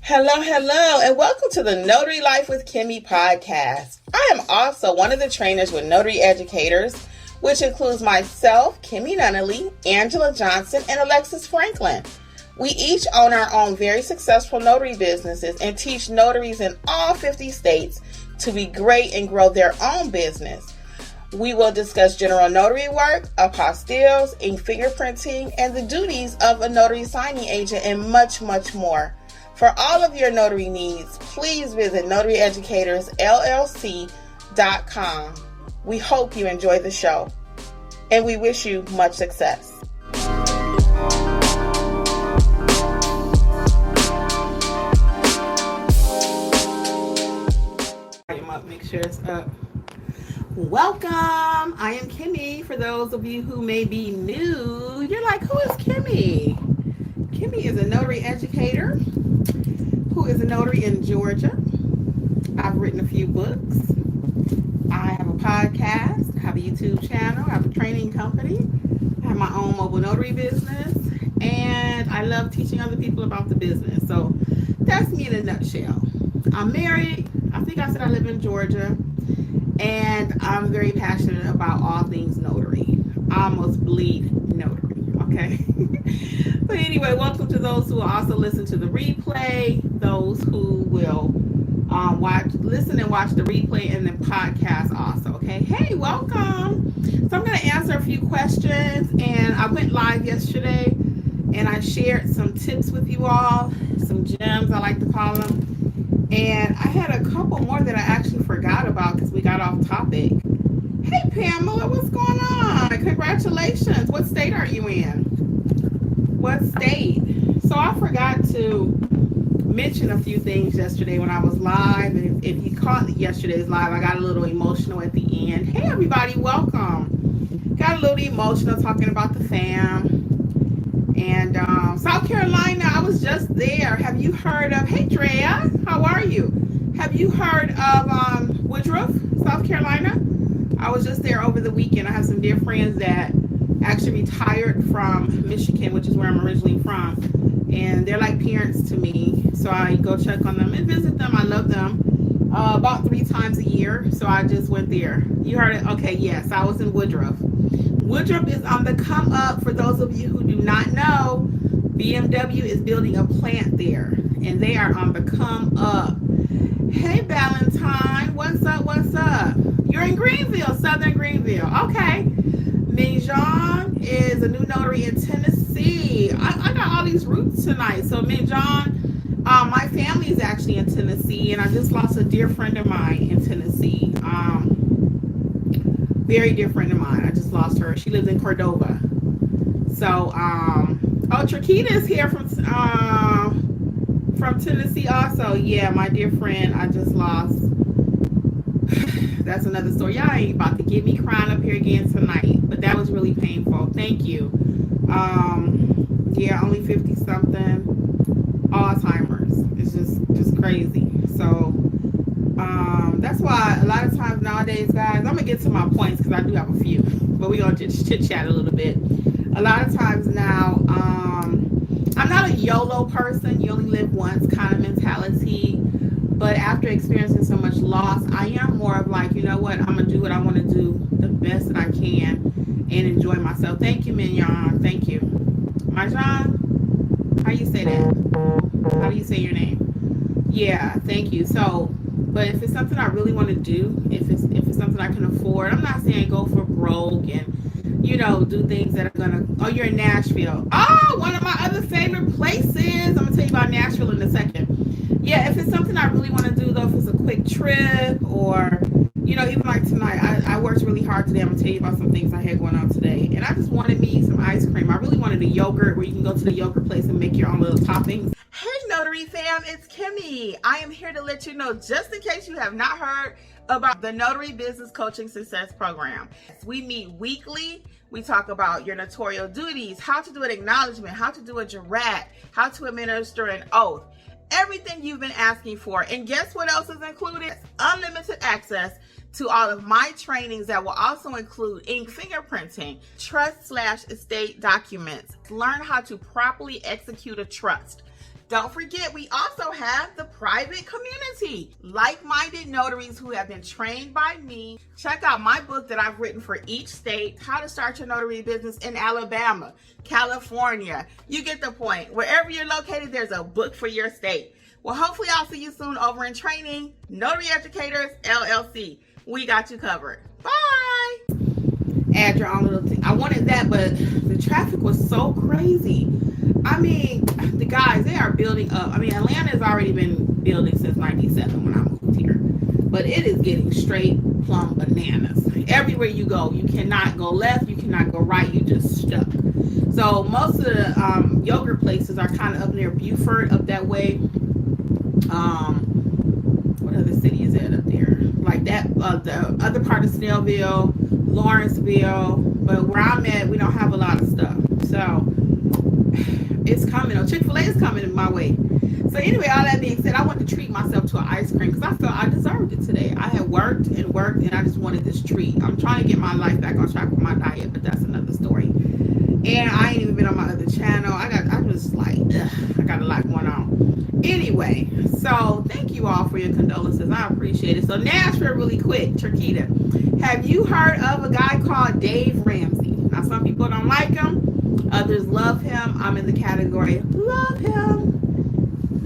Hello, and welcome to the Notary Life with Kimmi Podcast. I am also one of the trainers with Notary Educators, which includes myself, Kimberly Nunnally, Angela Johnson, and Alexis Franklin. We each own our own very successful notary businesses and teach notaries in all 50 states to be great and grow their own business. We will discuss general notary work, apostilles, ink fingerprinting, and the duties of a notary signing agent, and much, much more. For all of your notary needs, please visit notaryeducatorsllc.com. We hope you enjoy the show, and we wish you much success. Make sure it's up. Welcome. I am Kimmi. For those of you who may be new, you're like, who is Kimmi? Kimmi is a notary educator who is a notary in Georgia. I've written a few books. I have a podcast. I have a YouTube channel. I have a training company. I have my own mobile notary business. And I love teaching other people about the business. So that's me in a nutshell. I'm married. I think I said I live in Georgia. And I'm very passionate about all things notary. I almost bleed notary. Okay. But anyway, welcome to those who will also listen to the replay, those who will listen and watch the replay and the podcast also. Okay. Hey, welcome. So I'm going to answer a few questions, and I went live yesterday and I shared some tips with you all, some gems I like to call them. And I had a couple more that I actually forgot about because we got off topic. Hey, Pamela, what's going on? Congratulations. What state are you in? What state? So I forgot to mention a few things yesterday when I was live. And if you caught yesterday's live, I got a little emotional at the end. Hey, everybody, welcome. Got a little emotional talking about the fam. And South Carolina, I was just there. Have you heard of, hey, Drea, how are you? Have you heard of Woodruff, South Carolina? I was just there over the weekend. I have some dear friends that actually retired from Michigan, which is where I'm originally from. And they're like parents to me. So I go check on them and visit them. I love them about 3 times a year. So I just went there. You heard it? Okay, yes, I was in Woodruff. Woodruff is on the come up. For those of you who do not know, BMW is building a plant there, and they are on the come up. Hey, Valentine, what's up? You're in Greenville, Southern Greenville. Okay. Minjon is a new notary in Tennessee. I got all these roots tonight. So Minjon, my family is actually in Tennessee, and I just lost a dear friend of mine in Tennessee. Very dear friend of mine. I just lost her. She lives in Cordova. So, Trakita is here from Tennessee also. Yeah, my dear friend, I just lost. That's another story. Y'all ain't about to get me crying up here again tonight, but that was really painful. Thank you. Yeah, only 50 something. Alzheimer's. It's just crazy. So, that's why a lot of times nowadays, guys, I'm gonna get to my points because I do have a few, but we're gonna just chit chat a little bit. A lot of times now, I'm not a YOLO person, you only live once kind of mentality, but after experiencing so much loss, I am more of like, you know what, I'm gonna do what I want to do the best that I can and enjoy myself. Thank you, Mignon. Thank you. Marjan, how you say that? How do you say your name? Yeah, thank you. So, but if it's something I really want to do, if it's something I can afford, I'm not saying go for broke and, you know, do things that are gonna, oh, you're in Nashville. Oh, one of my other favorite places. I'm gonna tell you about Nashville in a second. Yeah, if it's something I really want to do though, if it's a quick trip or, you know, even like tonight, I worked really hard today. I'm gonna tell you about some things I had going on today. And I just wanted me some ice cream. I really wanted a yogurt where you can go to the yogurt place and make your own little toppings. Hey, Notary fam, it's Kimmi. I am here to let you know, just in case you have not heard about the Notary Business Coaching Success Program. We meet weekly. We talk about your notarial duties, how to do an acknowledgement, how to do a jurat, how to administer an oath, everything you've been asking for. And guess what else is included? Unlimited access to all of my trainings that will also include ink fingerprinting, trust/estate documents. Learn how to properly execute a trust. Don't forget, we also have the private community, like-minded notaries who have been trained by me. Check out my book that I've written for each state, How to Start Your Notary Business in Alabama, California. You get the point. Wherever you're located, there's a book for your state. Well, hopefully I'll see you soon over in training. Notary Educators, LLC. We got you covered. Bye. Add your own little thing. I wanted that, but the traffic was so crazy. I mean, the guys, they are building up. I mean, Atlanta has already been building since 97 when I moved here. But it is getting straight plumb bananas. Everywhere you go, you cannot go left, you cannot go right, you just stuck. So most of the yogurt places are kind of up near Beaufort, up that way. What other city is that up there? Like that, the other part of Snellville, Lawrenceville. But where I'm at, we don't have a lot of stuff. So it's coming. Chick-fil-A is coming my way. So anyway, all that being said, I wanted to treat myself to an ice cream because I felt I deserved it today. I had worked, and I just wanted this treat. I'm trying to get my life back on track with my diet, but that's another story. And I ain't even been on my other channel. I'm just like, I got a lot going on. Anyway, so thank you all for your condolences. I appreciate it. So Nashville, really quick, Chiquita, have you heard of a guy called Dave Ramsey? Now, some people don't like him. Others love him. I'm in the category, love him.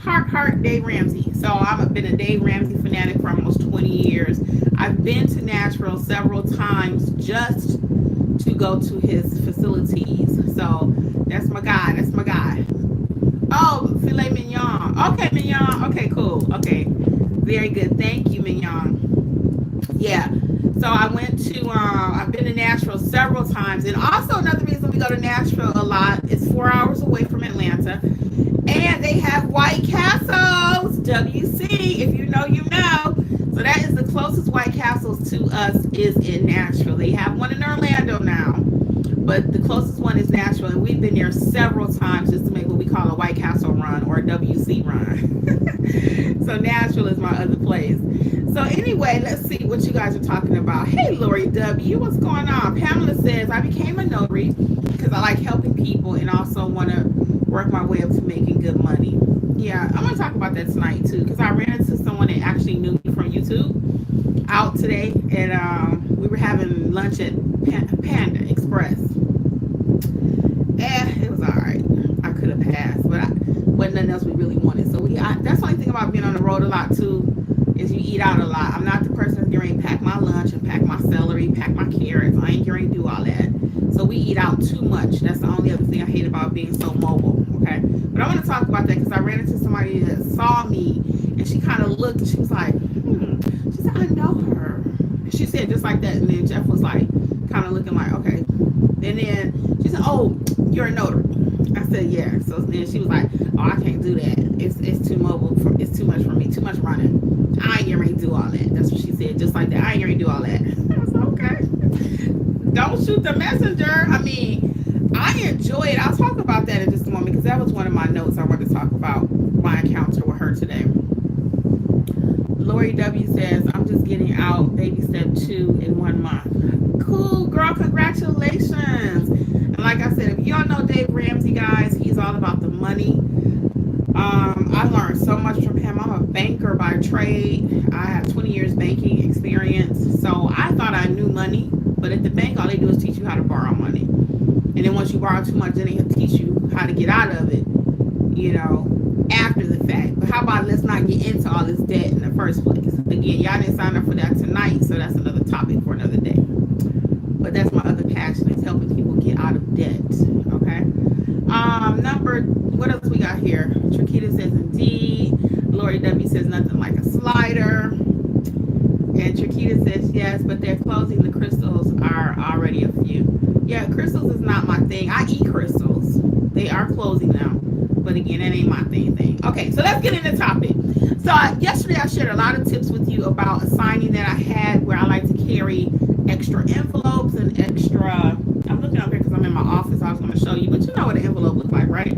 Heart, Dave Ramsey. So I've been a Dave Ramsey fanatic for almost 20 years. I've been to Nashville several times just to go to his facilities. So that's my guy. Oh, filet mignon. Okay, mignon. Okay, cool. Okay, very good. Thank you, mignon. Yeah. So I went to, I've been to Nashville several times. And also another reason we go to Nashville a lot is 4 hours away from Atlanta. And they have White Castles, WC. If you know, you know. So that is the closest White Castles to us is in Nashville. They have one in Orlando now, but the closest one is Nashville. And we've been there several times just to make what we call a White Castle run or a WC run. So Nashville is my other place. So anyway, let's see what you guys are talking about. Hey, Lori W., what's going on? Pamela says, I became a notary because I like helping people and also want to work my way up to making good money. Yeah, I'm going to talk about that tonight too, because I ran into someone that actually knew me from YouTube out today, and we were having lunch at Panda Express. It was all right. I could have passed, but wasn't nothing else we really wanted. So that's the only thing about being on the road a lot too, is you eat out a lot. I'm not the person that's getting ready to pack my lunch and pack my celery, pack my carrots. I ain't getting ready to do all that. So we eat out too much. That's the only other thing I hate about being so mobile, okay? But I want to talk about that because I ran into somebody that saw me, and she kind of looked, and she was like, She said, I know her. And she said just like that, and then Jeff was like, kind of looking like, okay. And then she said, oh, you're a notary. I said, yeah. So then she was like, oh, I can't do that. It's too mobile. It's too much for me. Too much running. I ain't getting ready to do all that. That's what she said, just like that. I ain't getting ready to do all that. I was like, okay. Don't shoot the messenger. I mean, I enjoy it. I'll talk about that in just a moment because that was one of my notes I wanted to talk about my encounter with her today. Lori W says, I'm just getting out baby step 2 in 1 month. Cool, girl, congratulations. And like I said, if you don't know Dave Ramsey, guys, he's all about the money. I learned so much from him. I'm a banker by trade. I have 20 years banking experience. So I thought I knew money, but at the bank, all they do is teach you how to borrow money. And then once you borrow too much, then they teach you how to get out of it, after the fact. But how about let's not get into all this debt in the first place? Again, y'all didn't sign up for that tonight, so that's another topic for another day. But that's my other passion, is helping people get out of debt, okay? What else we got here? Chiquita says, indeed. Lori W says, nothing like a slider. And Chiquita says, yes, but they're closing. The crystals are already a few. Yeah, crystals is not my thing. I eat crystals. They are closing now. But again, that ain't my thing. Okay, so let's get into the topic. So yesterday I shared a lot of tips with you about a signing that I had where I like to carry extra envelopes and extra, I'm looking up here because I'm in my office. I was going to show you, but you know what an envelope looks like, right?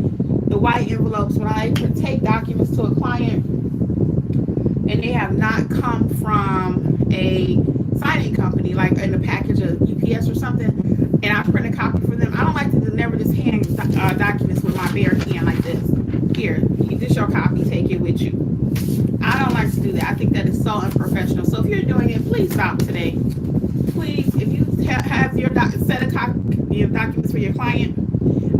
The white envelopes, when I take documents to a client and they have not come from a signing company, like in a package of UPS or something, and I print a copy for them, I don't like to never just hand documents with my bare hand like this. Here, keep this your copy, take it with you. I don't like to do that. I think that is so unprofessional. So if you're doing it, please stop today. Please, if you have your set of documents for your client,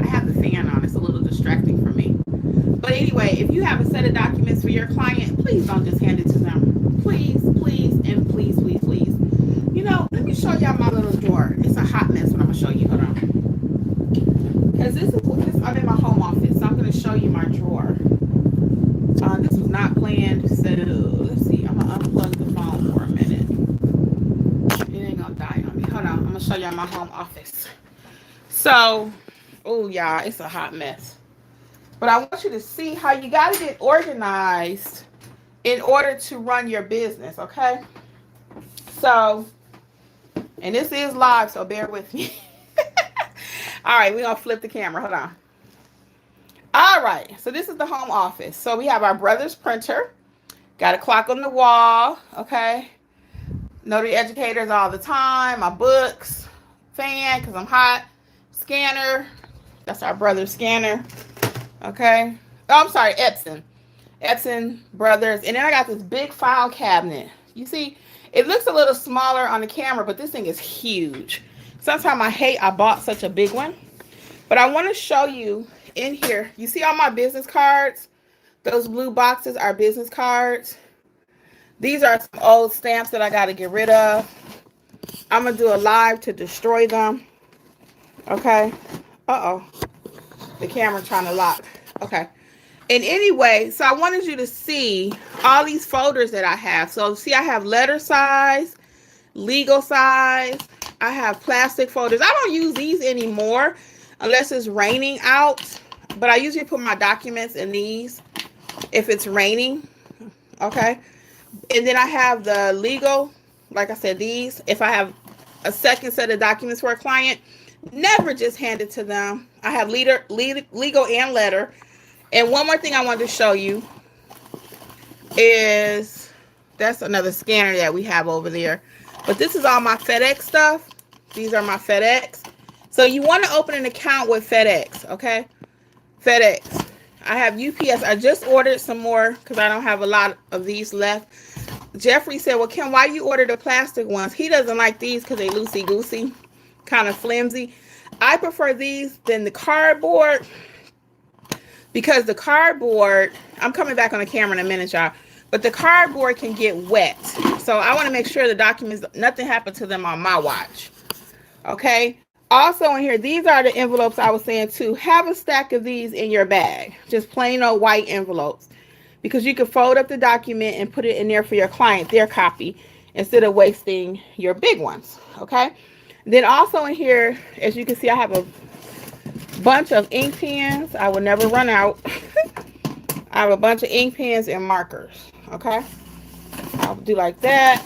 I have the fan on. It's a little distracting for me. But anyway, if you have a set of documents for your client, please don't just hand it to them. Please, please, and please, please, please. You know, let me show y'all my little drawer. It's a hot mess, but I'm going to show you. Hold on. Because I'm in my home office, so I'm going to show you my drawer. This was not planned, so let's see. I'm going to unplug the phone for a minute. It ain't going to die on me. Hold on. I'm going to show y'all my home office. So, oh, y'all, it's a hot mess. But I want you to see how you got to get organized in order to run your business, okay? So, and this is live, so bear with me. All right, we're going to flip the camera. Hold on. All right, so this is the home office. So we have our brother's printer. Got a clock on the wall, okay? Notary educators all the time. My books. Fan, because I'm hot. Scanner. That's our brother's scanner. Okay. Oh, I'm sorry, Epson Brothers. And then I got this big file cabinet. You see, it looks a little smaller on the camera, but this thing is huge. Sometimes I hate I bought such a big one. But I want to show you in here. You see all my business cards? Those blue boxes are business cards. These are some old stamps that I got to get rid of. I'm going to do a live to destroy them. Okay. Uh-oh. The camera trying to lock. Okay. And anyway, so I wanted you to see all these folders that I have. So see, I have letter size, legal size. I have plastic folders. I don't use these anymore unless it's raining out. But I usually put my documents in these if it's raining. Okay. And then I have the legal, like I said, these. If I have a second set of documents for a client, never just hand it to them. I have legal and letter. And one more thing I wanted to show you is, that's another scanner that we have over there. But this is all my FedEx stuff. These are my FedEx. So you want to open an account with FedEx, okay? FedEx. I have UPS. I just ordered some more because I don't have a lot of these left. Jeffrey said, well, Kim, why you order the plastic ones? He doesn't like these because they loosey-goosey, kind of flimsy. I prefer these than the cardboard because the cardboard, I'm coming back on the camera in a minute, y'all, but the cardboard can get wet. So I want to make sure the documents, nothing happened to them on my watch. Okay. Also in here, these are the envelopes I was saying too. Have a stack of these in your bag. Just plain old white envelopes. Because you can fold up the document and put it in there for your client, their copy, instead of wasting your big ones. Okay. Then also in here, as you can see, I have a bunch of ink pens. I will never run out. I have a bunch of ink pens and markers. Okay. I'll do like that.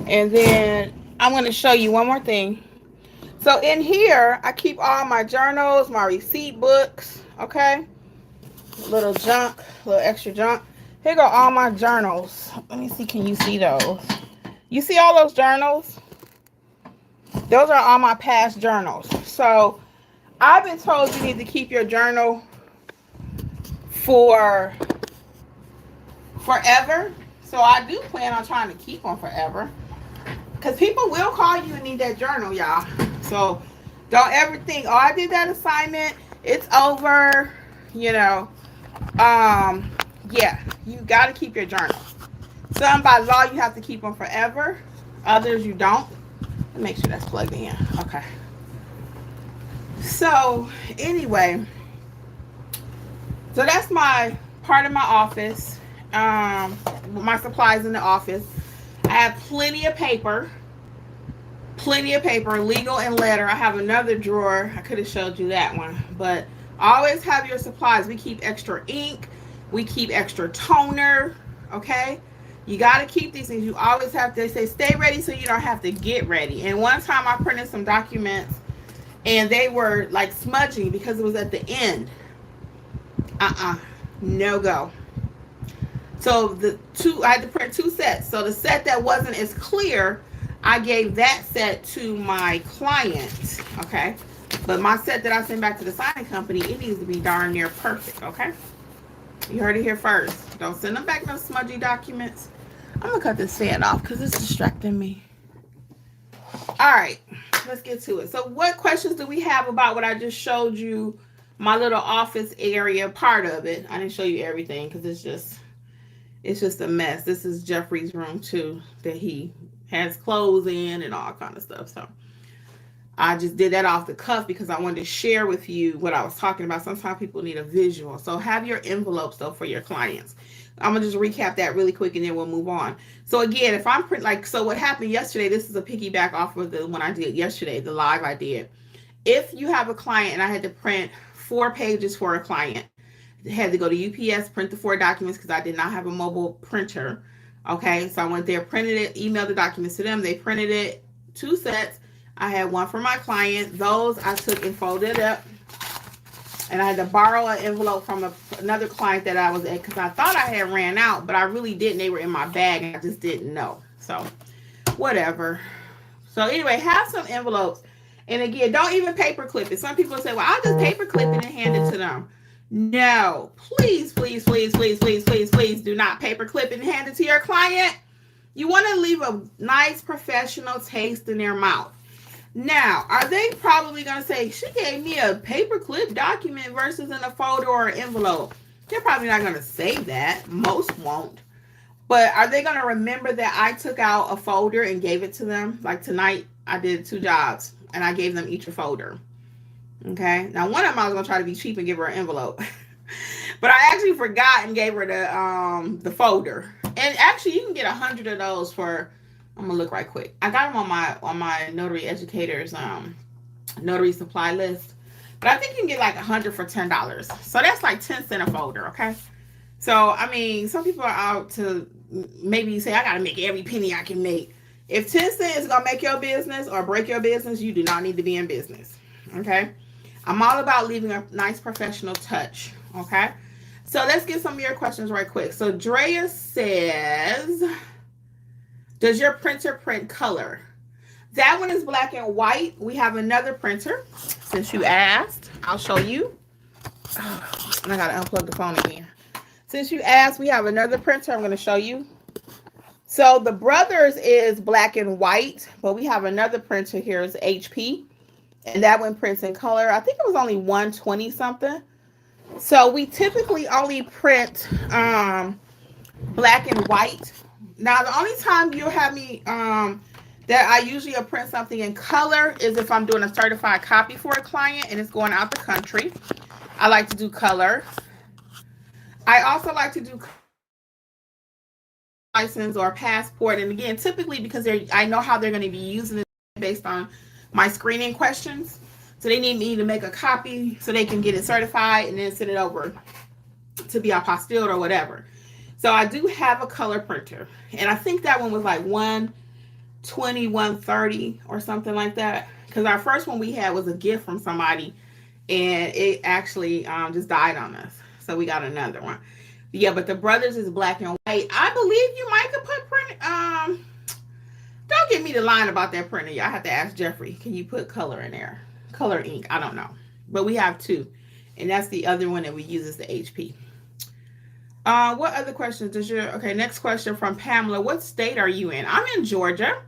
And then I'm going to show you one more thing. So in here, I keep all my journals, my receipt books, okay? Little junk, little extra junk. Here go all my journals. Let me see, can you see those? You see all those journals? Those are all my past journals. So I've been told you need to keep your journal for forever. So I do plan on trying to keep them forever. Because people will call you and need that journal, y'all. So don't ever think, oh, I did that assignment, it's over, you know. Yeah, you got to keep your journal. Some by law you have to keep them forever. Others you don't. Make sure that's plugged in. Okay. So anyway, so that's my part of my office. My supplies in the office. I have plenty of paper, legal and letter. I have another drawer. I could have showed you that one, but always have your supplies. We keep extra ink. We keep extra toner. Okay. You got to keep these things. You always have to, they say, stay ready so you don't have to get ready. And one time I printed some documents and they were like smudging because it was at the end. No go. So I had to print 2 sets. So the set that wasn't as clear, I gave that set to my client. Okay. But my set that I sent back to the signing company, it needs to be darn near perfect. Okay. You heard it here first. Don't send them back no smudgy documents. I'm going to cut this fan off because it's distracting me. All right, let's get to it. So what questions do we have about what I just showed you, my little office area, part of it? I didn't show you everything because it's just a mess. This is Jeffrey's room too, that he has clothes in and all kind of stuff. So I just did that off the cuff because I wanted to share with you what I was talking about. Sometimes people need a visual. So have your envelopes though for your clients. I'm going to just recap that really quick and then we'll move on. So again, if I'm so what happened yesterday, this is a piggyback off of the one I did yesterday, the live I did. If you have a client and I had to print 4 pages for a client, I had to go to UPS, print the 4 documents because I did not have a mobile printer. Okay, so I went there, printed it, emailed the documents to them. They printed it, 2 sets. I had one for my client. Those I took and folded up. And I had to borrow an envelope from another client that I was at because I thought I had ran out, but I really didn't. They were in my bag and I just didn't know. So whatever. So anyway, have some envelopes. And again, don't even paper clip it. Some people say, well, I'll just paper clip it and hand it to them. No, please, please, please, please, please, please, please do not paper clip it and hand it to your client. You want to leave a nice professional taste in their mouth. Now, are they probably going to say, she gave me a paperclip document versus in a folder or an envelope? They're probably not going to say that. Most won't. But are they going to remember that I took out a folder and gave it to them? Like tonight, I did 2 jobs, and I gave them each a folder. Okay? Now, one of them I was going to try to be cheap and give her an envelope. But I actually forgot and gave her the folder. And actually, you can get 100 of those for... I'm gonna look right quick. I got them on my Notary Educators Notary supply list, but I think you can get like 100 for $10. So that's like 10 cents a folder. Okay. So I mean, some people are out to maybe say I gotta make every penny I can make. If 10 cents is gonna make your business or break your business, you do not need to be in business. Okay. I'm all about leaving a nice professional touch. Okay. So let's get some of your questions right quick. So Drea says, does your printer print color? That one is black and white. We have another printer. Since you asked, I'll show you. And I gotta unplug the phone again. Since you asked, we have another printer. I'm going to show you. So the Brothers is black and white, but we have another printer here. It's HP, and that one prints in color. I think it was only 120 something. So we typically only print black and white. Now, the only time you'll have me that I usually print something in color is if I'm doing a certified copy for a client and it's going out the country. I like to do color. I also like to do license or passport. And again, typically because I know how they're going to be using it based on my screening questions. So they need me to make a copy so they can get it certified and then send it over to be apostilled or whatever. So I do have a color printer, and I think that one was like 120, 130 or something like that. Because our first one we had was a gift from somebody, and it actually just died on us. So we got another one. Yeah, but the Brothers is black and white. I believe you might could put print. Don't get me the line about that printer. Y'all have to ask Jeffrey. Can you put color in there? Color ink. I don't know, but we have 2, and that's the other one that we use is the HP. What other questions okay, next question from Pamela. What state are you in? I'm in Georgia.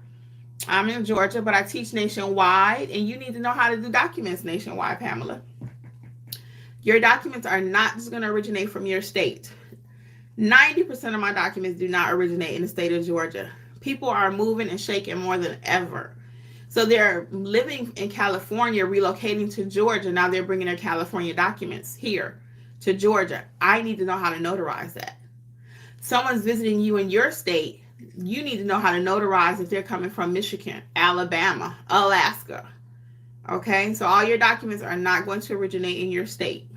But I teach nationwide, and you need to know how to do documents nationwide, Pamela. Your documents are not just going to originate from your state. 90% of my documents do not originate in the state of Georgia. People are moving and shaking more than ever. So they're living in California, relocating to Georgia. Now they're bringing their California documents here to Georgia. I need to know how to notarize that. Someone's visiting you in your state. You need to know how to notarize if they're coming from Michigan, Alabama, Alaska. Okay, so all your documents are not going to originate in your state.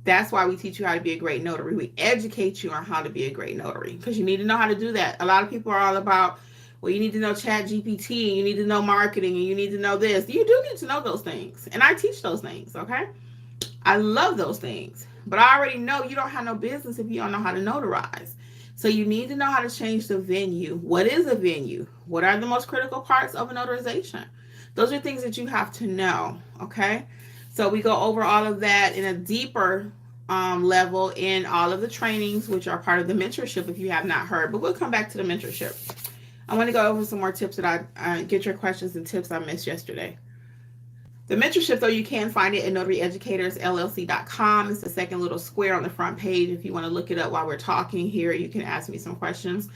That's why we teach you how to be a great notary. We educate you on how to be a great notary because you need to know how to do that. A lot of people are all about, well, you need to know Chat GPT, you need to know marketing, and you need to know this. You do need to know those things, and I teach those things, okay? I love those things, but I already know you don't have no business if you don't know how to notarize. So you need to know how to change the venue. What is a venue? What are the most critical parts of a notarization? Those are things that you have to know, okay? So we go over all of that in a deeper level in all of the trainings, which are part of the mentorship if you have not heard. But we'll come back to the mentorship. I want to go over some more tips that I get your questions and tips I missed yesterday. The mentorship, though, you can find it at notaryeducatorsllc.com. It's the second little square on the front page. If you want to look it up while we're talking here, you can ask me some questions.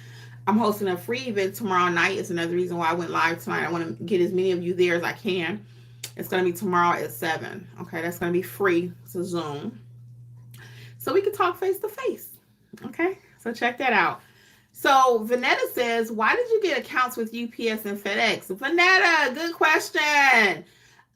I'm hosting a free event tomorrow night. It's another reason why I went live tonight. I want to get as many of you there as I can. It's going to be tomorrow at 7. Okay, that's going to be free. It's a Zoom. So we can talk face to face. Okay, so check that out. So Vanetta says, why did you get accounts with UPS and FedEx? Vanetta, good question.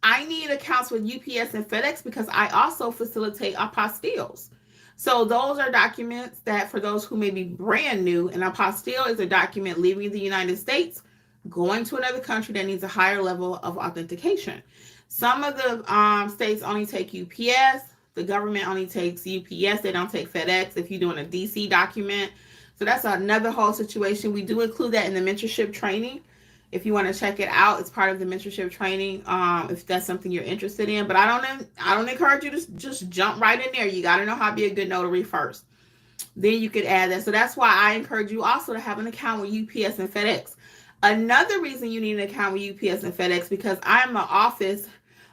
I need accounts with UPS and FedEx because I also facilitate apostilles. So those are documents that, for those who may be brand new, an apostille is a document leaving the United States, going to another country that needs a higher level of authentication. Some of the states only take UPS. The government only takes UPS. They don't take FedEx if you're doing a DC document. So that's another whole situation. We do include that in the mentorship training. If you want to check it out, it's part of the mentorship training. If that's something you're interested in, but I don't encourage you to just jump right in there. You got to know how to be a good notary first. Then you could add that. So that's why I encourage you also to have an account with UPS and FedEx. Another reason you need an account with UPS and FedEx because I'm an office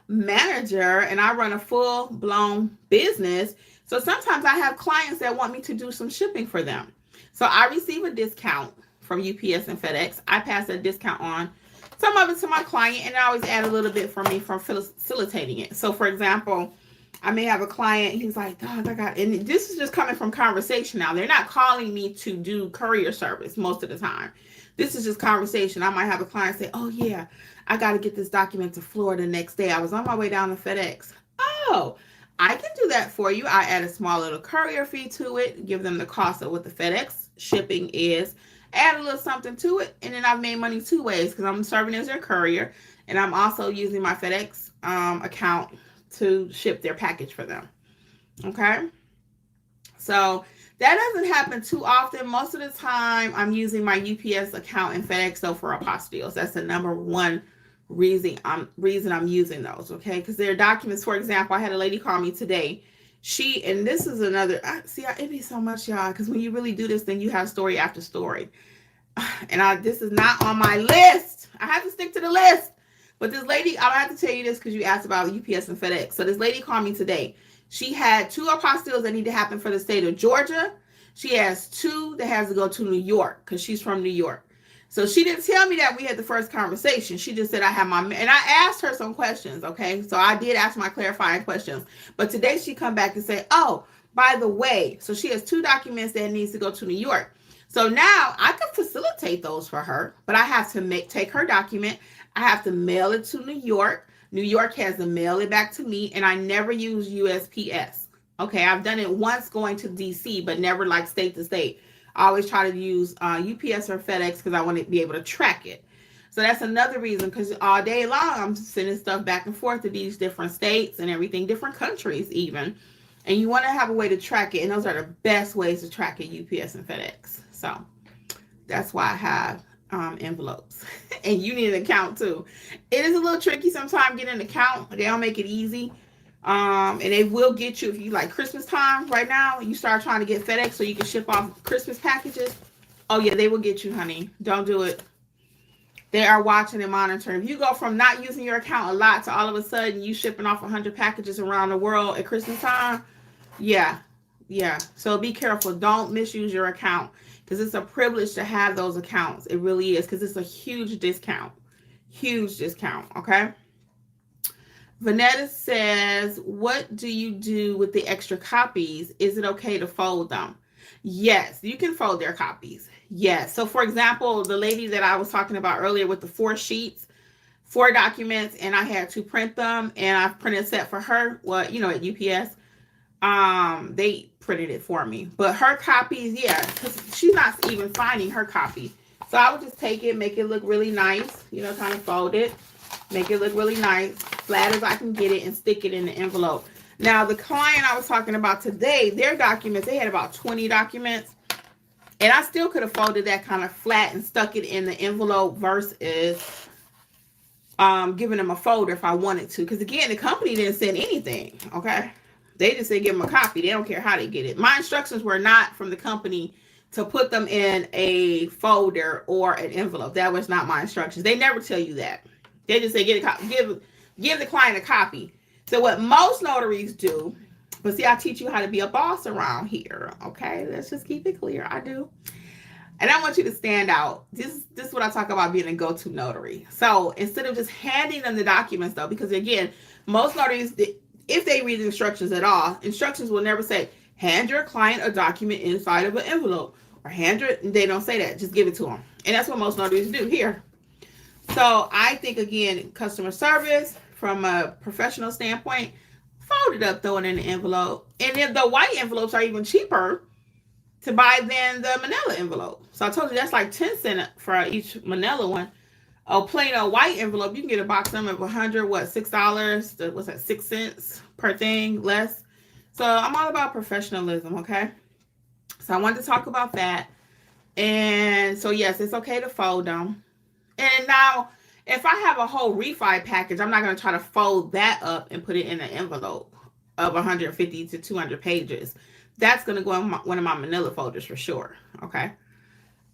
manager and I run a full-blown business. So sometimes I have clients that want me to do some shipping for them. So I receive a discount from UPS and FedEx. I pass that discount on, some of it to my client, and I always add a little bit for me for facilitating it. So for example, I may have a client, he's like, oh, and this is just coming from conversation now. They're not calling me to do courier service most of the time. This is just conversation. I might have a client say, oh yeah, I got to get this document to Florida next day. I was on my way down to FedEx. Oh, I can do that for you. I add a small little courier fee to it, give them the cost of what the FedEx shipping is, add a little something to it, and then I've made money two ways because I'm serving as their courier, and I'm also using my FedEx account to ship their package for them. Okay? So that doesn't happen too often. Most of the time, I'm using my UPS account and FedEx, though, for apostilles. That's the number one reason I'm using those, okay? Because they're documents. For example, I had a lady call me today. And this is another, it be so much, y'all, because when you really do this, then you have story after story. And this is not on my list. I have to stick to the list. But this lady, I'll have to tell you this because you asked about UPS and FedEx. So this lady called me today. She had 2 apostilles that need to happen for the state of Georgia. She has 2 that has to go to New York because she's from New York. So she didn't tell me that we had the first conversation. She just said and I asked her some questions, okay? So I did ask my clarifying questions. But today she come back and say, oh, by the way, so she has 2 documents that needs to go to New York. So now I could facilitate those for her, but I have to take her document. I have to mail it to New York. New York has to mail it back to me, and I never use USPS. Okay, I've done it once going to DC, but never like state to state. I always try to use UPS or FedEx because I want to be able to track it. So that's another reason, because all day long I'm sending stuff back and forth to these different states and everything, different countries even. And you want to have a way to track it. And those are the best ways to track it, UPS and FedEx. So that's why I have envelopes. And you need an account too. It is a little tricky sometimes getting an account. They don't make it easy. And they will get you, if you like Christmas time right now, you start trying to get FedEx so you can ship off Christmas packages. Oh yeah, they will get you, honey. Don't do it. They are watching and monitoring. If you go from not using your account a lot to all of a sudden you shipping off 100 packages around the world at Christmas time, yeah. So be careful. Don't misuse your account because it's a privilege to have those accounts. It really is, because it's a huge discount. Huge discount, okay? Vanetta says, what do you do with the extra copies? Is it okay to fold them? Yes, you can fold their copies. Yes. So for example, the lady that I was talking about earlier with the 4 sheets, 4 documents, and I had to print them, and I printed a set for her. Well, at UPS, they printed it for me. But her copies, yeah, because she's not even finding her copy. So I would just take it, make it look really nice, kind of fold it, make it look really nice, flat as I can get it, and stick it in the envelope. Now, the client I was talking about today, their documents, they had about 20 documents. And I still could have folded that kind of flat and stuck it in the envelope versus giving them a folder if I wanted to. Because, again, the company didn't send anything, okay? They just say give them a copy. They don't care how they get it. My instructions were not from the company to put them in a folder or an envelope. That was not my instructions. They never tell you that. They just say give the client a copy. So what most notaries do, but see, I teach you how to be a boss around here. Okay, let's just keep it clear. I do. And I want you to stand out. This is what I talk about being a go-to notary. So instead of just handing them the documents, though, because again, most notaries, if they read the instructions at all, instructions will never say, hand your client a document inside of an envelope. Or they don't say that. Just give it to them. And that's what most notaries do here. So I think, again, customer service, from a professional standpoint, fold it up, throw it in the envelope. And then the white envelopes are even cheaper to buy than the manila envelope. So I told you that's like 10 cents for each manila one. A plain old white envelope, you can get a box of them of $6? What's that, 6 cents per thing, less. So I'm all about professionalism, okay? So I wanted to talk about that. And so yes, it's okay to fold them. And now, if I have a whole refi package, I'm not going to try to fold that up and put it in an envelope of 150 to 200 pages. That's going to go in one of my manila folders for sure. Okay.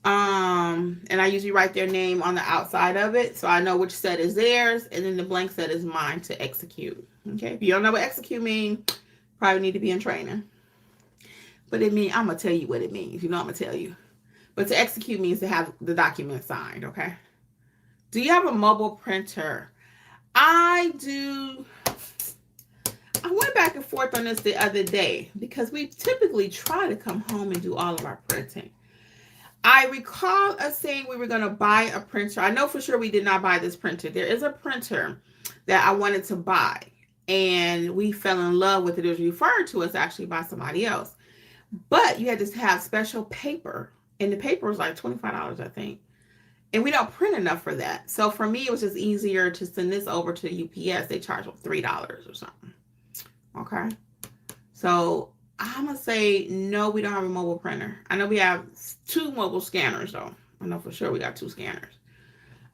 And I usually write their name on the outside of it, so I know which set is theirs, and then the blank set is mine to execute. Okay. If you don't know what execute means, probably need to be in training. But I'm going to tell you what it means. You know, I'm going to tell you. But to execute means to have the document signed. Okay. Do you have a mobile printer? I do. I went back and forth on this the other day because we typically try to come home and do all of our printing. I recall us saying we were going to buy a printer. I know for sure we did not buy this printer. There is a printer that I wanted to buy, and we fell in love with it. It was referred to us actually by somebody else. But you had to have special paper, and the paper was like $25, I think. And we don't print enough for that. So for me, it was just easier to send this over to UPS. They charge $3 or something. Okay. So I'm going to say, no, we don't have a mobile printer. I know we have 2 mobile scanners, though. I know for sure we got 2 scanners.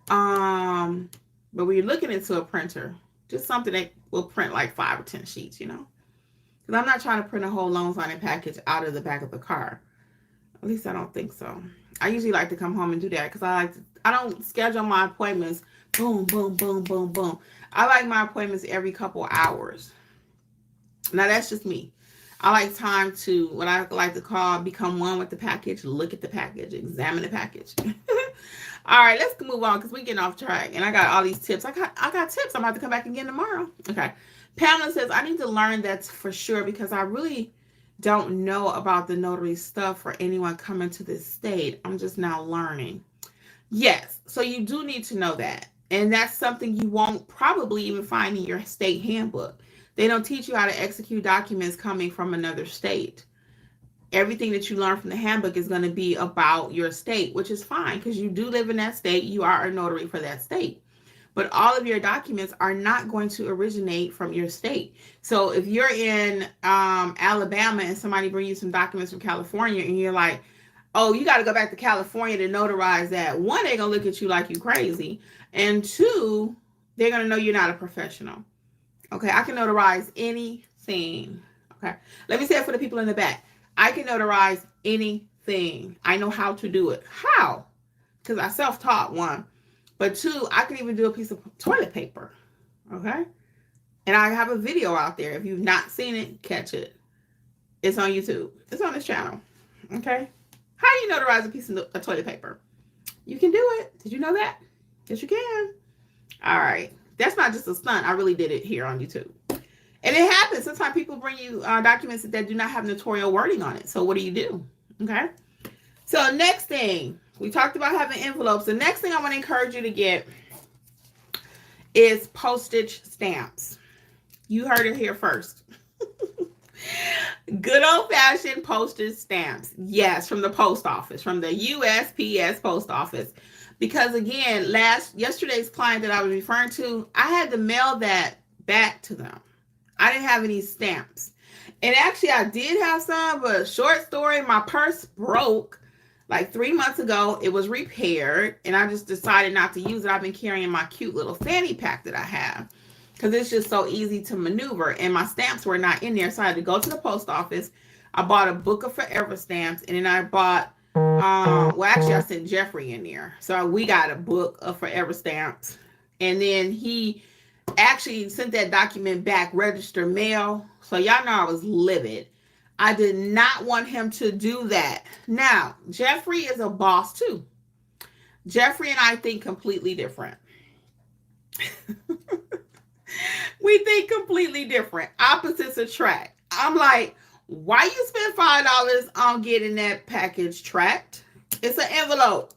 But when you're looking into a printer, just something that will print like 5 or 10 sheets, you know? Because I'm not trying to print a whole loan signing package out of the back of the car. At least I don't think so. I usually like to come home and do that because I don't schedule my appointments. Boom, boom, boom, boom, boom. I like my appointments every couple hours. Now that's just me. I like time to, what I like to call, become one with the package, look at the package, examine the package. All right, let's move on because we're getting off track. And I got all these tips. I got tips. I'm about to come back again tomorrow. Okay. Pamela says, I need to learn that for sure because I really don't know about the notary stuff for anyone coming to this state. I'm just now learning. Yes, so you do need to know that. And that's something you won't probably even find in your state handbook. They don't teach you how to execute documents coming from another state. Everything that you learn from the handbook is going to be about your state, which is fine because you do live in that state. You are a notary for that state. But all of your documents are not going to originate from your state. So if you're in Alabama and somebody brings you some documents from California and you're like, oh, you got to go back to California to notarize that. 1, they're going to look at you like you crazy. And 2, they're going to know you're not a professional. Okay, I can notarize anything. Okay, let me say it for the people in the back. I can notarize anything. I know how to do it. How? Because I self-taught, 1. But 2, I can even do a piece of toilet paper. Okay? And I have a video out there. If you've not seen it, catch it. It's on YouTube. It's on this channel. Okay? How do you notarize a piece of toilet paper? You can do it. Did you know that? Yes, you can. All right. That's not just a stunt. I really did it here on YouTube. And it happens. Sometimes people bring you documents that do not have notarial wording on it. So what do you do? Okay? So next thing. We talked about having envelopes. The next thing I want to encourage you to get is postage stamps. You heard it here first. Good old-fashioned postage stamps. Yes, from the post office, from the USPS post office. Because again, yesterday's client that I was referring to, I had to mail that back to them. I didn't have any stamps. And actually, I did have some, but short story, my purse broke. Like 3 months ago, it was repaired, and I just decided not to use it. I've been carrying my cute little fanny pack that I have. because it's just so easy to maneuver. And my stamps were not in there, so I had to go to the post office. I bought a book of forever stamps, and then I bought, well, actually, I sent Jeffrey in there. So we got a book of forever stamps. And then he actually sent that document back, registered mail. So y'all know I was livid. I did not want him to do that. Now, Jeffrey is a boss too. Jeffrey and I think completely different. We think completely different. Opposites attract. I'm like, why you spend $5 on getting that package tracked? It's an envelope.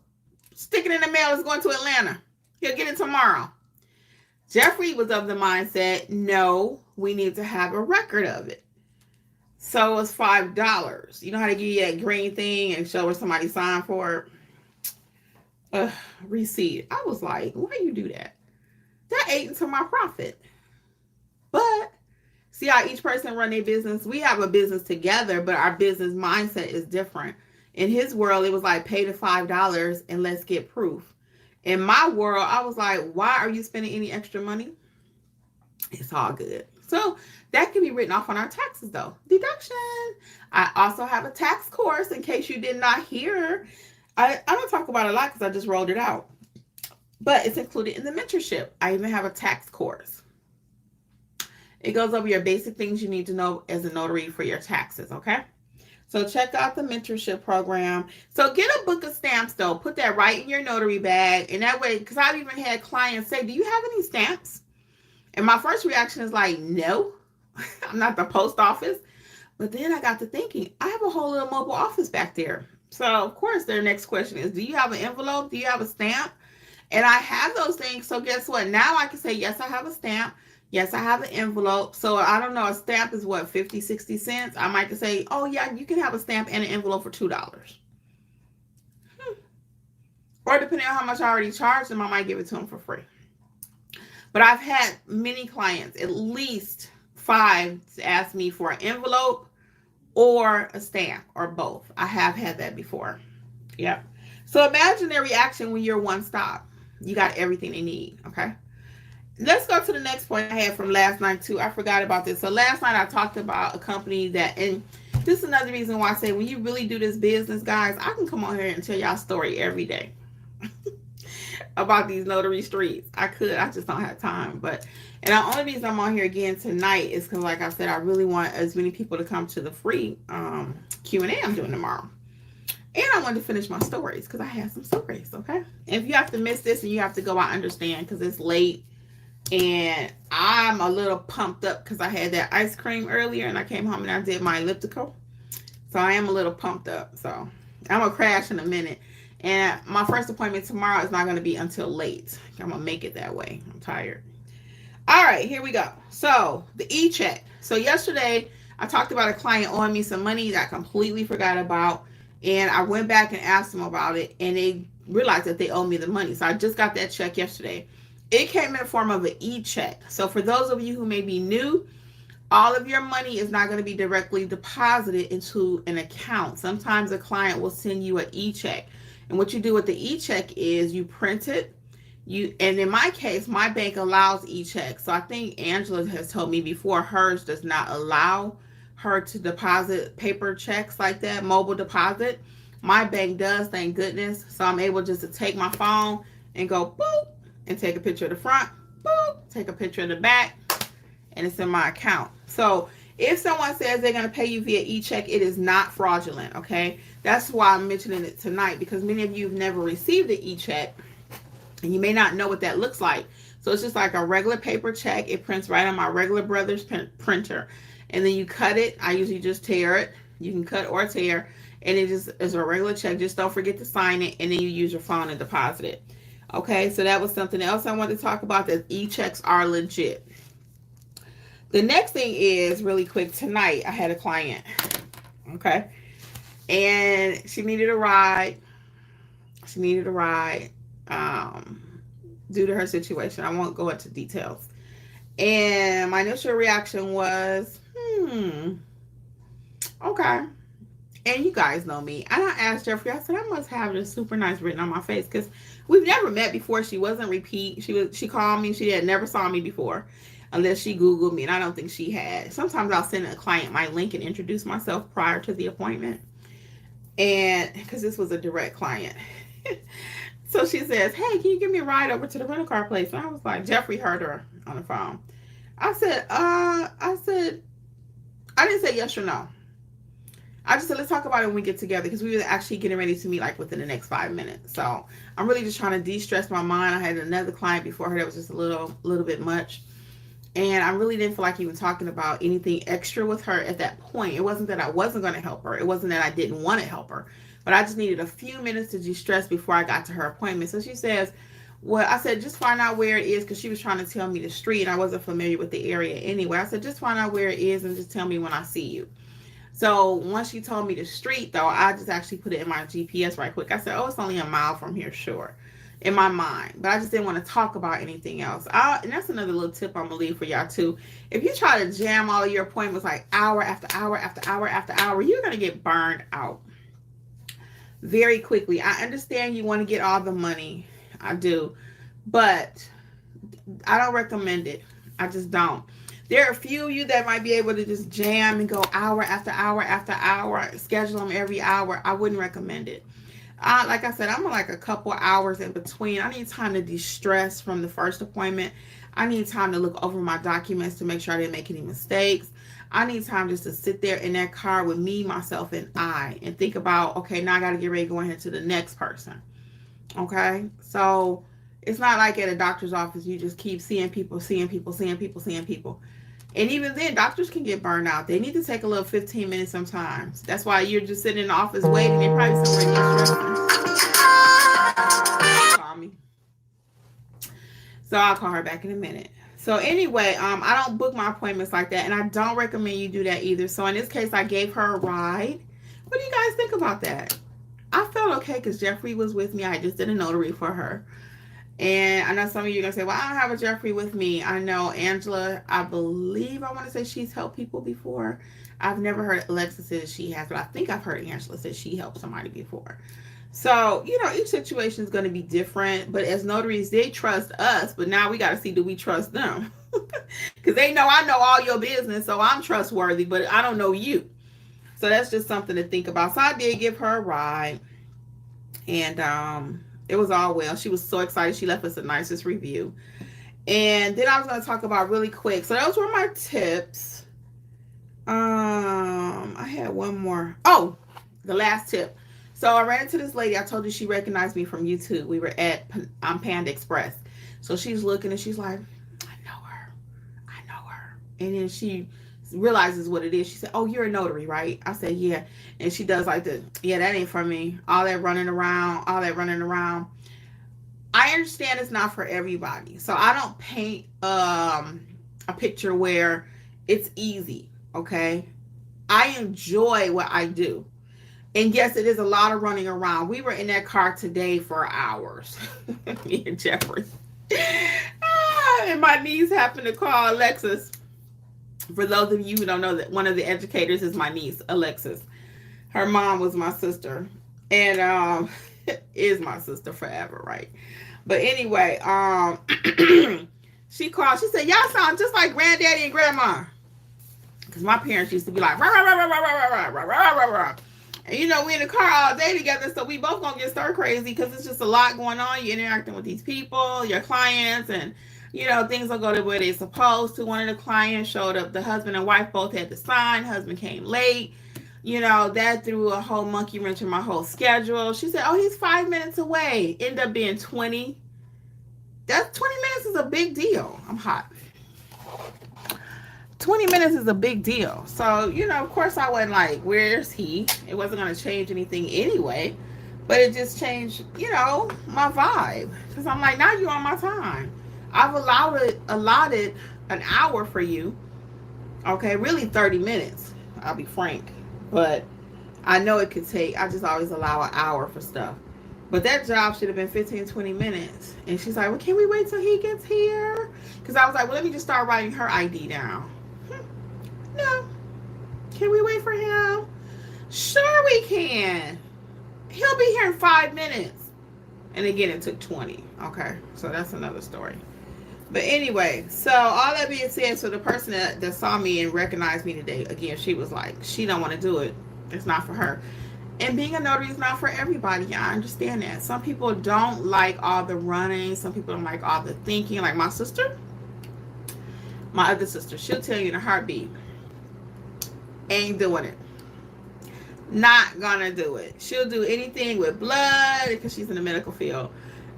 Stick it in the mail. It's going to Atlanta. He'll get it tomorrow. Jeffrey was of the mindset, no, we need to have a record of it. So it's $5. You know how to give you that green thing and show where somebody signed for it? Receipt. I was like, why you do that? That ate into my profit. But see how each person run their business? We have a business together, but our business mindset is different. In his world, it was like, pay the $5 and let's get proof. In my world, I was like, why are you spending any extra money? It's all good. So that can be written off on our taxes, though. Deduction. I also have a tax course, in case you did not hear. I don't talk about it a lot because I just rolled it out. But it's included in the mentorship. I even have a tax course. It goes over your basic things you need to know as a notary for your taxes, okay? So check out the mentorship program. So get a book of stamps, though. Put that right in your notary bag. And that way, because I've even had clients say, do you have any stamps? And my first reaction is like, no, I'm not the post office. But then I got to thinking, I have a whole little mobile office back there. So, of course, their next question is, do you have an envelope? Do you have a stamp? And I have those things. So guess what? Now I can say, yes, I have a stamp. Yes, I have an envelope. So I don't know, a stamp is what, 50, 60 cents? I might say, oh yeah, you can have a stamp and an envelope for $2. Or depending on how much I already charged them, I might give it to them for free. But I've had many clients, at least 5, ask me for an envelope or a stamp or both. I have had that before. Yep. So imagine their reaction when you're one stop. You got everything they need, okay? Let's go to the next point I had from last night too. I forgot about this. So last night I talked about a company that, and this is another reason why I say when you really do this business, guys, I can come on here and tell y'all a story every day about these notary streets. I just don't have time. And the only reason I'm on here again tonight is because, like I said, I really want as many people to come to the free Q&A I'm doing tomorrow. And I wanted to finish my stories because I had some stories, okay? And if you have to miss this and you have to go, I understand because it's late. And I'm a little pumped up because I had that ice cream earlier and I came home and I did my elliptical. So I am a little pumped up. So I'm going to crash in a minute. And my first appointment tomorrow is not going to be until late. I'm going to make it that way. I'm tired. All right, here we go. So the e-check. So yesterday I talked about a client owing me some money that I completely forgot about. And I went back and asked them about it. And they realized that they owe me the money. So I just got that check yesterday. It came in the form of an e-check. So for those of you who may be new, all of your money is not going to be directly deposited into an account. Sometimes a client will send you an e-check. And what you do with the e-check is you print it. And in my case, my bank allows e-checks. So I think Angela has told me before, hers does not allow her to deposit paper checks like that, mobile deposit. My bank does, thank goodness. So I'm able just to take my phone and go boop, and take a picture of the front, boop, take a picture of the back, and it's in my account. So if someone says they're going to pay you via e-check, it is not fraudulent, okay? That's why I'm mentioning it tonight, because many of you have never received an e-check, and you may not know what that looks like. So it's just like a regular paper check. It prints right on my regular Brothers printer. And then you cut it. I usually just tear it. You can cut or tear. And it just is a regular check. Just don't forget to sign it, and then you use your phone and deposit it. Okay, so that was something else I wanted to talk about, that e-checks are legit. The next thing is, really quick, tonight I had a client, okay, and she needed a ride. Due to her situation. I won't go into details. And my initial reaction was, okay. And you guys know me. And I asked Jeffrey, I said, I must have this super nice written on my face because we've never met before. She wasn't repeat. She called me. She had never saw me before. unless she Googled me, and I don't think she had. Sometimes I'll send a client my link and introduce myself prior to the appointment. And because this was a direct client. So she says, hey, can you give me a ride over to the rental car place? And I was like, Jeffrey heard her on the phone. I said, I didn't say yes or no. I just said, let's talk about it when we get together, because we were actually getting ready to meet like within the next 5 minutes. So I'm really just trying to de-stress my mind. I had another client before her that was just a little bit much. And I really didn't feel like even talking about anything extra with her at that point. It wasn't that I wasn't going to help her. It wasn't that I didn't want to help her. But I just needed a few minutes to de-stress before I got to her appointment. So she says, well, I said, just find out where it is, because she was trying to tell me the street, and I wasn't familiar with the area anyway. I said, just find out where it is and just tell me when I see you. So once she told me the street, though, I just actually put it in my GPS right quick. I said, oh, it's only a mile from here, sure, in my mind. But I just didn't want to talk about anything else. And that's another little tip I'm going to leave for y'all, too. If you try to jam all of your appointments like hour after hour after hour after hour, you're going to get burned out very quickly. I understand you want to get all the money. I do. But I don't recommend it. I just don't. There are a few of you that might be able to just jam and go hour after hour after hour, schedule them every hour. I wouldn't recommend it. Like I said, I'm like a couple hours in between. I need time to de-stress from the first appointment. I need time to look over my documents to make sure I didn't make any mistakes. I need time just to sit there in that car with me, myself, and I, and think about, okay, now I got to get ready going into the next person. Okay? So it's not like at a doctor's office, you just keep seeing people. And even then, doctors can get burned out. They need to take a little 15 minutes sometimes. That's why you're just sitting in the office waiting. They're probably somewhere near stressing. Call me. So I'll call her back in a minute. So anyway, I don't book my appointments like that, and I don't recommend you do that either. So in this case, I gave her a ride. What do you guys think about that? I felt okay because Jeffrey was with me. I just did a notary for her. And I know some of you are going to say, well, I don't have a Jeffrey with me. I know Angela, I believe, I want to say she's helped people before. I've never heard Alexis say she has, but I think I've heard Angela say she helped somebody before. So, each situation is going to be different. But as notaries, they trust us. But now we got to see, do we trust them? Because they know I know all your business, so I'm trustworthy, but I don't know you. So that's just something to think about. So I did give her a ride. And it was all well. She was so excited. She left us the nicest review. And then I was going to talk about really quick. So those were my tips. I had one more. Oh, the last tip. So I ran into this lady. I told you she recognized me from YouTube. We were at Panda Express. So she's looking and she's like, I know her. And then she realizes what it is. She said, oh, you're a notary, right? I said, yeah. And she does like yeah, that ain't for me. All that running around. I understand it's not for everybody. So I don't paint a picture where it's easy, okay? I enjoy what I do. And yes, it is a lot of running around. We were in that car today for hours. Me and Jeffrey. And my niece happened to call Alexis. For those of you who don't know, that one of the educators is my niece, Alexis. Her mom was my sister. And is my sister forever, right? But anyway, she called. She said, y'all sound just like granddaddy and grandma. Because my parents used to be like, rah, rah, rah, rah, rah, rah, rah, rah, rah, rah. And we in the car all day together, so we both gonna get stir crazy because it's just a lot going on. You're interacting with these people, your clients, and things will go the way they're supposed to. One of the clients showed up. The husband and wife both had to sign. Husband came late. That threw a whole monkey wrench in my whole schedule. She said, oh, he's 5 minutes away. End up being 20. That's 20 minutes is a big deal. I'm hot. 20 minutes is a big deal. So, of course I wasn't like, where's he? It wasn't going to change anything anyway. But it just changed, my vibe. Because I'm like, now you're on my time. I've allotted an hour for you. Okay, really 30 minutes. I'll be frank. But I know it could take, I just always allow an hour for stuff. But that job should have been 15, 20 minutes. And she's like, well, can we wait till he gets here? Because I was like, well, let me just start writing her ID down. No. Can we wait for him? Sure we can. He'll be here in 5 minutes. And again, it took 20. Okay, so that's another story. But anyway, so all that being said, so the person that saw me and recognized me today, again, she was like, she don't want to do it. It's not for her. And being a notary is not for everybody. Yeah, I understand that. Some people don't like all the running. Some people don't like all the thinking. Like my sister, my other sister, she'll tell you in a heartbeat, ain't doing it. Not gonna do it. She'll do anything with blood because she's in the medical field.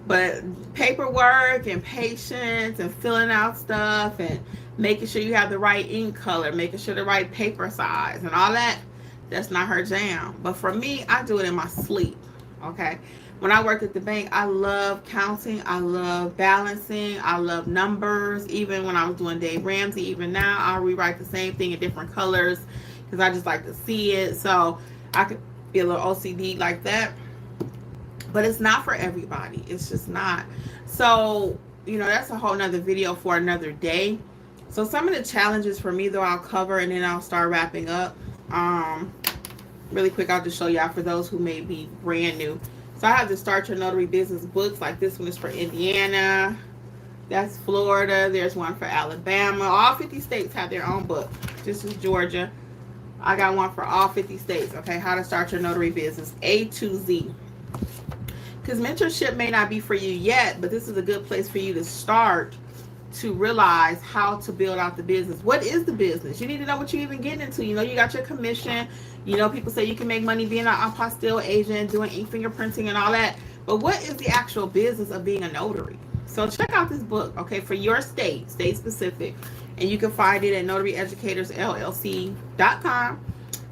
But paperwork and patience and filling out stuff and making sure you have the right ink color, making sure the right paper size and all that, that's not her jam. But for me, I do it in my sleep, okay? When I worked at the bank, I love counting. I love balancing. I love numbers. Even when I was doing Dave Ramsey, even now, I'll rewrite the same thing in different colors because I just like to see it. So I could be a little OCD like that. But it's not for everybody. It's just not. So, that's a whole nother video for another day. So some of the challenges for me, though, I'll cover and then I'll start wrapping up. Really quick, I'll just show y'all for those who may be brand new. So I have the Start Your Notary Business books. Like this one is for Indiana. That's Florida. There's one for Alabama. All 50 states have their own book. This is Georgia. I got one for all 50 states. Okay, how to start your notary business, A to Z. Because mentorship may not be for you yet, but this is a good place for you to start to realize how to build out the business. What is the business? You need to know what you're even getting into. You got your commission. People say you can make money being an apostille agent, doing ink fingerprinting and all that. But what is the actual business of being a notary? So check out this book, okay, for your state specific. And you can find it at notaryeducatorsllc.com.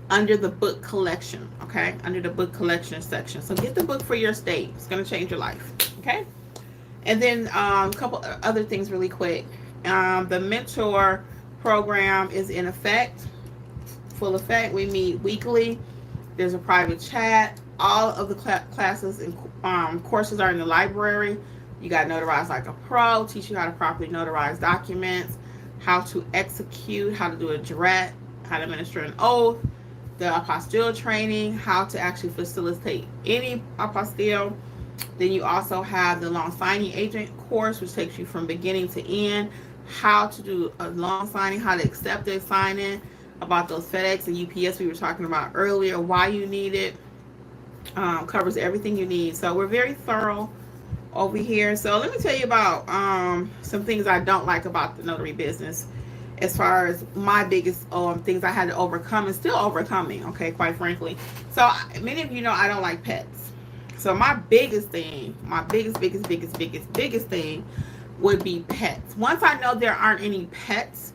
under the book collection, okay? Under the book collection section. So get the book for your state. It's going to change your life, okay? And then a couple other things really quick. The mentor program is in effect, full effect. We meet weekly. There's a private chat. All of the classes and courses are in the library. You got Notarize Like a Pro, teach you how to properly notarize documents, how to execute, how to do a jurat, how to administer an oath, the apostille training, how to actually facilitate any apostille. Then you also have the loan signing agent course, which takes you from beginning to end, how to do a loan signing, how to accept a signing, about those FedEx and UPS we were talking about earlier, why you need it, covers everything you need. So we're very thorough over here. So let me tell you about some things I don't like about the notary business. As far as my biggest things I had to overcome and still overcoming, okay, quite frankly. So many of you know I don't like pets. So my biggest thing, my biggest thing would be pets. Once I know there aren't any pets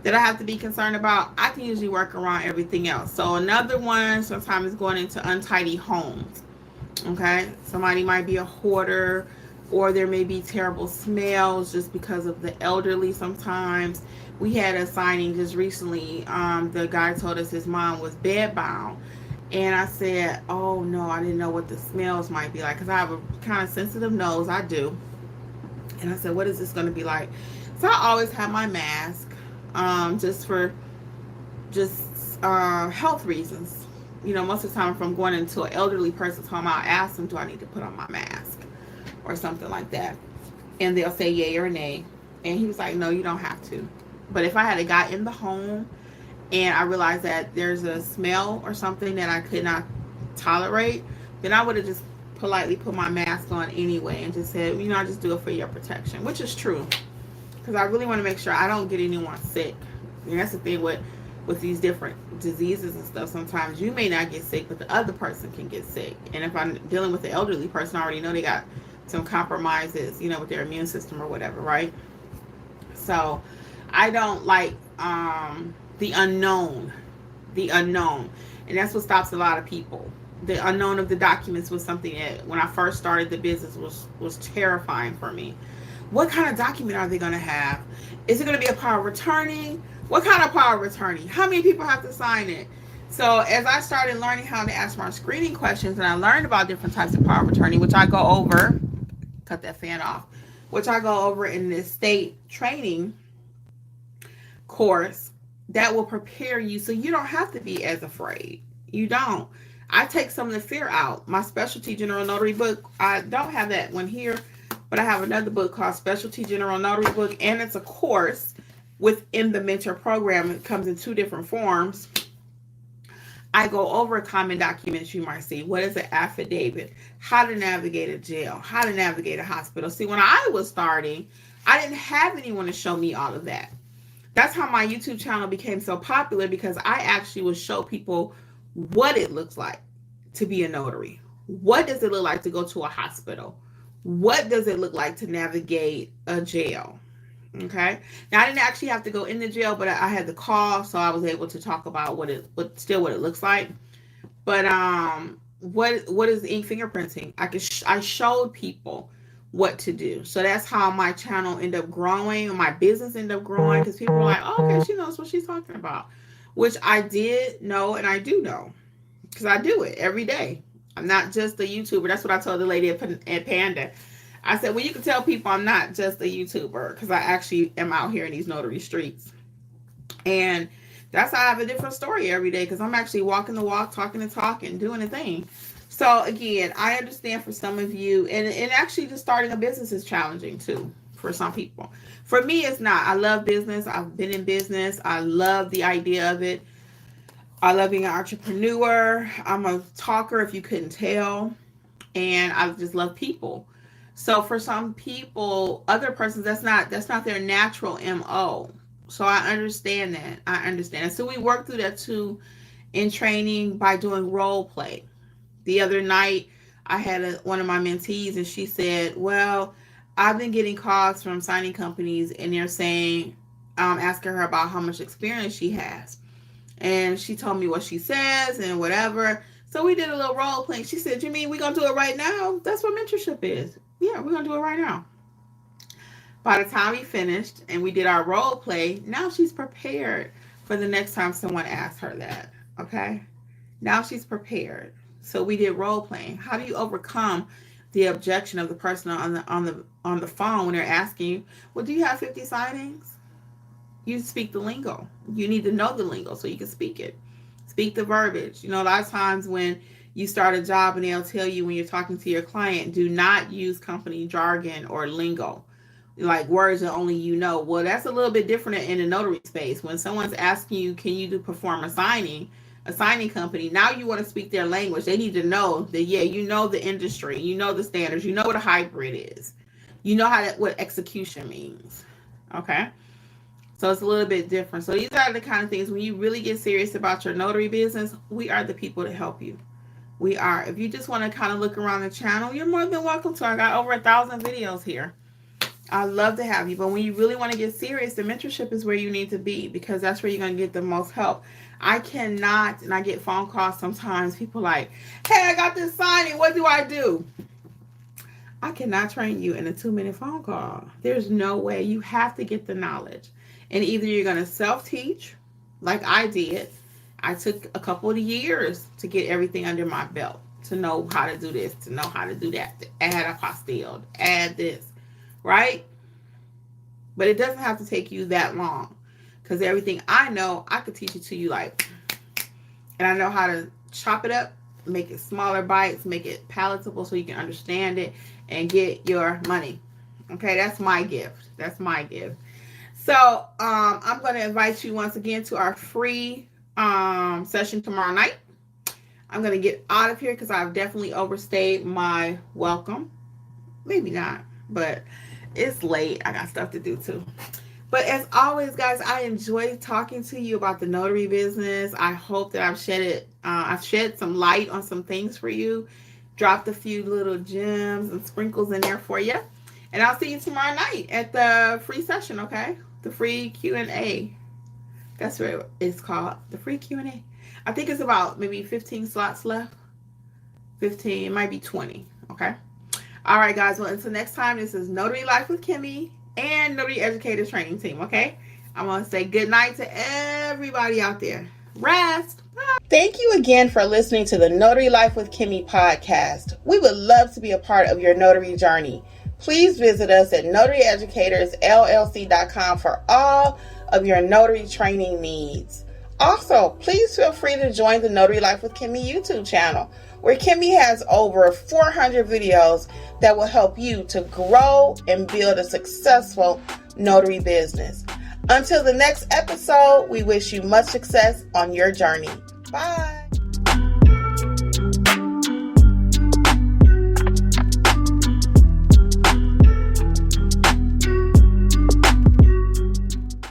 that I have to be concerned about, I can usually work around everything else. So another one sometimes is going into untidy homes, okay? Somebody might be a hoarder, or there may be terrible smells just because of the elderly sometimes. We had a signing just recently. The guy told us his mom was bedbound. And I said, oh no, I didn't know what the smells might be like. Because I have a kind of sensitive nose. I do. And I said, what is this going to be like? So I always have my mask. Just for health reasons. You know, most of the time if I'm going into an elderly person's home, I'll ask them, do I need to put on my mask? Or something like that. And they'll say yay or nay. And he was like, no, you don't have to. But if I had a guy in the home and I realized that there's a smell or something that I could not tolerate, then I would have just politely put my mask on anyway and just said, I just do it for your protection, which is true. Because I really want to make sure I don't get anyone sick. And that's the thing with these different diseases and stuff. Sometimes you may not get sick, but the other person can get sick. And if I'm dealing with the elderly person, I already know they got some compromises, with their immune system or whatever, right? So I don't like the unknown. And that's what stops a lot of people. The unknown of the documents was something that when I first started the business was terrifying for me. What kind of document are they going to have? Is it going to be a power of attorney? What kind of power of attorney? How many people have to sign it? So as I started learning how to ask my screening questions, and I learned about different types of power of attorney, which I go over, cut that fan off, which I go over in this state training course that will prepare you so you don't have to be as afraid. You don't. I take some of the fear out. My specialty general notary book, I don't have that one here. But I have another book called Specialty General Notary Book, and it's a course within the mentor program. It comes in 2 different forms. I go over common documents you might see. What is an affidavit? How to navigate a jail? How to navigate a hospital? See, when I was starting, I didn't have anyone to show me all of that. That's how my YouTube channel became so popular, because I actually would show people what it looks like to be a notary. What does it look like to go to a hospital? What does it look like to navigate a jail? Okay. Now, I didn't actually have to go in the jail, but I had the call, so I was able to talk about what it looks like. But what is ink fingerprinting? I showed people what to do. So that's how my channel ended up growing, my business ended up growing, because people were like, oh, okay, she knows what she's talking about, which I did know, and I do know, because I do it every day. I'm not just a YouTuber. That's what I told the lady at Panda. I said, well, you can tell people I'm not just a YouTuber, because I actually am out here in these notary streets. And that's how I have a different story every day, because I'm actually walking the walk, talking the talk, and doing the thing. So again, I understand for some of you, and actually just starting a business is challenging too for some people. For me, it's not. I love business. I've been in business. I love the idea of it. I love being an entrepreneur. I'm a talker, if you couldn't tell. And I just love people. So for some people, other persons, that's not their natural MO. So I understand that. I understand. So we work through that too in training by doing role play. The other night, I had one of my mentees, and she said, well, I've been getting calls from signing companies, and they're saying, asking her about how much experience she has. And she told me what she says and whatever. So we did a little role play. She said, you mean we're going to do it right now? That's what mentorship is. Yeah, we're going to do it right now. By the time we finished and we did our role play, now she's prepared for the next time someone asks her that. Okay? Now she's prepared. So we did role playing. How do you overcome the objection of the person on the phone when they're asking you, well, do you have 50 signings? You speak the lingo. You need to know the lingo so you can speak it. Speak the verbiage. You know, a lot of times when you start a job and they'll tell you when you're talking to your client, do not use company jargon or lingo, like words that only you know. Well, that's a little bit different in the notary space. When someone's asking you, can you perform a signing company, now you want to speak their language. They need to know that, yeah, you know the industry, you know the standards, you know what a hybrid is, you know what execution means. Okay? So it's a little bit different. So these are the kind of things, when you really get serious about your notary business, we are the people to help you. We are. If you just want to kind of look around the channel, you're more than welcome to. I got over 1,000 videos here. I'd love to have you. But when you really want to get serious, the mentorship is where you need to be, because that's where you're going to get the most help. I cannot, and I get phone calls sometimes, people like, hey, I got this signing. What do I do? I cannot train you in a 2-minute phone call. There's no way. You have to get the knowledge. And either you're going to self-teach, like I did. I took a couple of years to get everything under my belt, to know how to do this, to know how to do that, to add apostille, add this, right? But it doesn't have to take you that long, because everything I know, I could teach it to you like, and I know how to chop it up, make it smaller bites, make it palatable so you can understand it and get your money. Okay, that's my gift. That's my gift. So I'm going to invite you once again to our free session tomorrow night. I'm going to get out of here because I've definitely overstayed my welcome. Maybe not, but it's late. I got stuff to do too. But as always, guys, I enjoy talking to you about the notary business. I hope that I've shed some light on some things for you, dropped a few little gems and sprinkles in there for you. And I'll see you tomorrow night at the free session, okay? The free Q&A. That's what it's called, the free Q&A. I think it's about maybe 15 slots left. 15, it might be 20, okay? All right, guys. Well, until next time, this is Notary Life with Kimmi and Notary Educator Training Team, okay? I'm going to say good night to everybody out there. Rest. Bye. Thank you again for listening to the Notary Life with Kimmi podcast. We would love to be a part of your notary journey. Please visit us at notaryeducatorsllc.com for all of your notary training needs. Also, please feel free to join the Notary Life with Kimmi YouTube channel, where Kimmi has over 400 videos that will help you to grow and build a successful notary business. Until the next episode, we wish you much success on your journey. Bye.